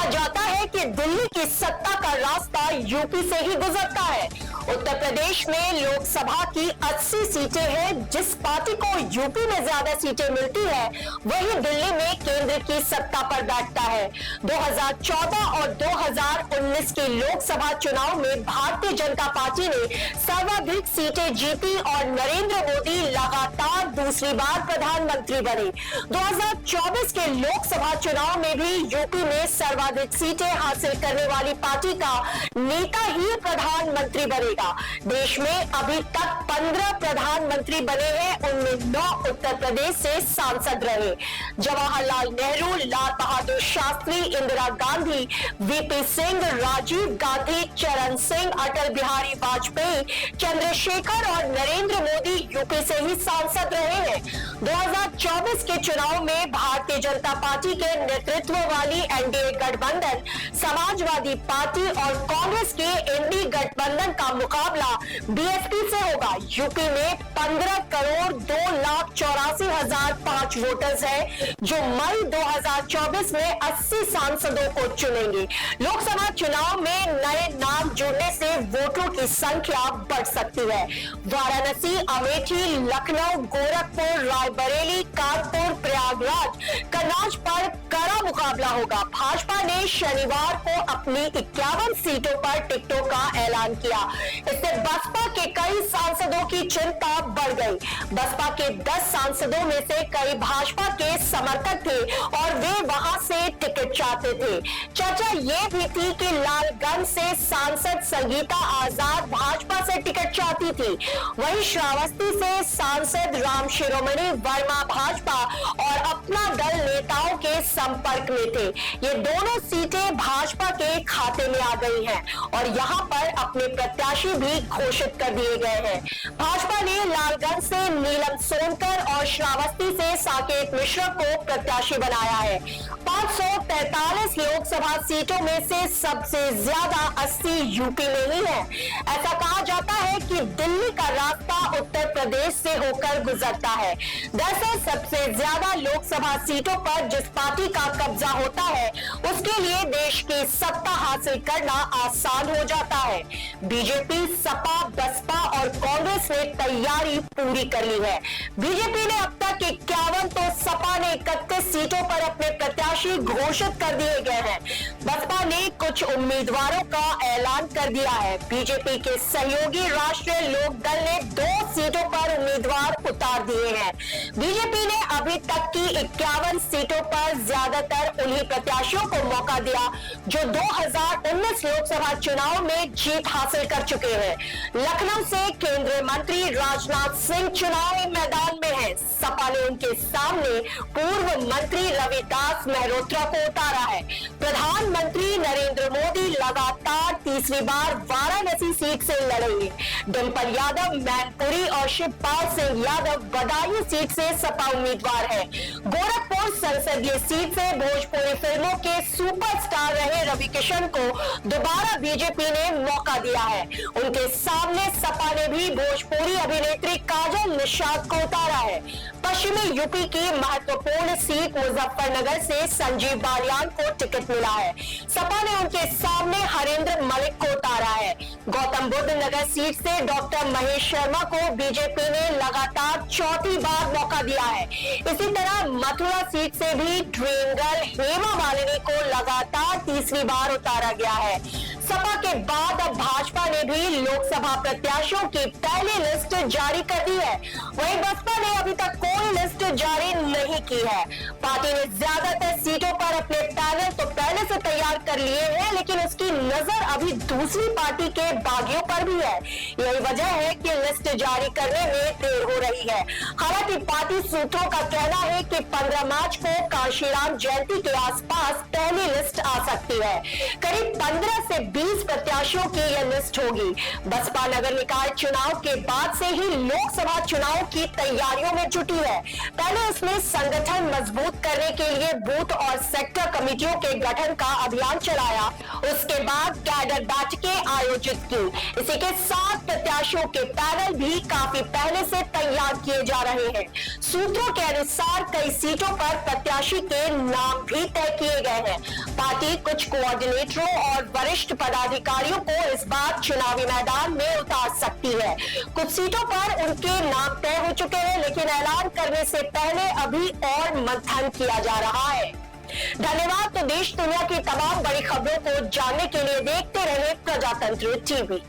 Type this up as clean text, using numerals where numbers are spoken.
जाता है कि दिल्ली की सत्ता का रास्ता यूपी से ही गुजरता है। उत्तर प्रदेश में लोकसभा की 80 सीटें हैं। जिस पार्टी को यूपी में ज्यादा सीटें मिलती है वही दिल्ली में केंद्र की सत्ता पर बैठता है। 2014 और 2019 के लोकसभा चुनाव में भारतीय जनता पार्टी ने सर्वाधिक सीटें जीती और नरेंद्र मोदी लगातार दूसरी बार प्रधानमंत्री बने। 2024 के लोकसभा चुनाव में भी यूपी में सर्वाधिक सीटें हासिल करने वाली पार्टी का नेता ही प्रधानमंत्री बनेगा। देश में अभी तक 15 प्रधानमंत्री बने हैं, उनमें 9 उत्तर प्रदेश से सांसद रहे। जवाहरलाल नेहरू, लाल बहादुर शास्त्री, इंदिरा गांधी, वीपी सिंह, राजीव गांधी, चरण सिंह, अटल बिहारी वाजपेयी, चंद्रशेखर और नरेंद्र मोदी यूपी से ही सांसद रहे हैं। 2024 के चुनाव में भारतीय जनता पार्टी के नेतृत्व वाली एनडीए गठबंधन समाजवादी पार्टी और कांग्रेस के एनडी गठबंधन का मुकाबला बीएसपी से होगा। यूपी में 15 करोड़ 2,84,005 वोटर्स हैं जो मई 2024 में 80 सांसदों को चुनेंगे। लोकसभा चुनाव में नए नाम जुड़ने से वोटों की संख्या बढ़ सकती है। वाराणसी, अमेठी, लखनऊ, गोरखपुर, रायबरेली, कानपुर, प्रयागराज, कन्नौज पर कड़ा मुकाबला होगा। भाजपा ने शनिवार को अपनी 51 सीटों पर टिकटों का ऐलान किया। इससे बसपा के कई सांसदों की चिंता बढ़ गई। बसपा के 10 सांसदों में से कई भाजपा के समर्थक थे और वे वहां से टिकट चाहते थे। चर्चा ये भी थी कि लालगंज से सांसद संगीता आजाद भाजपा से टिकट चाहती थी। वहीं श्रावस्ती से सांसद राम शिरोमणि वर्मा भाजपा और अपना दल नेताओं के संपर्क में थे। ये दोनों सीटें भाजपा के खाते में आ गई हैं और यहां पर अपने प्रत्याशी भी घोषित कर दिए गए हैं। भाजपा ने लालगंज से नीलम सोनकर और श्रावस्ती से साकेत मिश्रा को प्रत्याशी बनाया है। 543 लोकसभा सीटों में से सबसे ज्यादा 80 यूपी में ही है। ऐसा कहा जाता है कि दिल्ली का रास्ता उत्तर प्रदेश से होकर गुजरता है। दरअसल सबसे ज्यादा लोकसभा सीटों पर जिस पार्टी का कब्जा होता है उसके लिए देश की सत्ता हासिल करना आसान हो जाता है। बीजेपी, सपा, बसपा और कांग्रेस ने तैयारी पूरी कर ली है। बीजेपी ने अब तक 51 तो सपा ने 31 सीटों पर अपने प्रत्याशी घोषित कर दिए गए हैं। बसपा ने कुछ उम्मीदवारों का ऐलान कर दिया है। बीजेपी के सहयोगी राष्ट्रीय लोक दल ने 2 सीटों पर उम्मीदवार उतार दिए हैं। बीजेपी ने अभी तक की 51 सीटों पर ज्यादातर उन्हीं प्रत्याशियों को मौका दिया जो 2019 लोकसभा चुनाव में जीत हासिल कर चुके हैं। लखनऊ से केंद्रीय मंत्री राजनाथ सिंह चुनावी मैदान में हैं। सपा ने उनके सामने पूर्व मंत्री रविदास मेहरोत्रा को उतारा है। प्रधानमंत्री नरेंद्र मोदी लगातार तीसरी बार वाराणसी सीट से लड़ेंगे। डिम्पल यादव मैनपुरी और शिवपाल सिंह यादव बदायूं सीट से सपा उम्मीदवार है। गोरखपुर संसदीय सीट से भोजपुरी फिल्मों के सुपरस्टार रहे रवि किशन को दोबारा बीजेपी ने मौका दिया है। उनके सामने सपा ने भी भोजपुरी अभिनेत्री काजल निषाद को उतारा है। पश्चिमी यूपी की महत्वपूर्ण सीट मुजफ्फरनगर से संजीव बालियान को टिकट मिला है। सपा ने उनके सामने हरेंद्र मलिक को उतारा है। गौतम बुद्ध नगर सीट से डॉक्टर महेश शर्मा को बीजेपी ने लगातार 4थी बार मौका दिया है। इसी तरह मथुरा सीट से भी ड्रीम गर्ल हेमा मालिनी को लगातार तीसरी बार उतारा गया है। सपा के बाद अब भाजपा ने भी लोकसभा प्रत्याशियों की पहली लिस्ट जारी कर दी है। वहीं बसपा ने अभी तक कोई लिस्ट जारी नहीं की है। पार्टी ने ज्यादातर सीटों पर अपने पैनल तो पहले से तैयार कर लिए हैं, लेकिन उसकी नजर अभी दूसरी पार्टी के बागियों पर भी है। यही वजह है कि लिस्ट जारी करने में देर हो रही है। हालांकि पार्टी सूत्रों का कहना है कि 15 मार्च को कांशीराम जयंती के आसपास पहली लिस्ट आ सकती है। करीब 15 से 20 प्रत्याशियों की यह लिस्ट होगी। बसपा नगर निकाय चुनाव के बाद से ही लोकसभा चुनाव की तैयारियों में जुटी है। पहले उसने संगठन मजबूत करने के लिए बूथ और सेक्टर कमेटियों के गठन का अभियान चलाया। उसके बाद कैडर बैठकें आयोजित की। इसी के साथ प्रत्याशियों के पैनल भी काफी पहले से तैयार किए जा रहे हैं। सूत्रों के अनुसार कई सीटों पर प्रत्याशी के नाम भी तय किए गए हैं। पार्टी कुछ कोऑर्डिनेटरों और वरिष्ठ पदाधिकारियों को इस बार चुनावी मैदान में उतार सकती है। कुछ सीटों पर उनके नाम तय हो चुके हैं, लेकिन ऐलान करने से पहले अभी और मंथन किया जा रहा है। धन्यवाद। तो देश दुनिया की तमाम बड़ी खबरों को जानने के लिए देखते रहे प्रजातंत्र टीवी।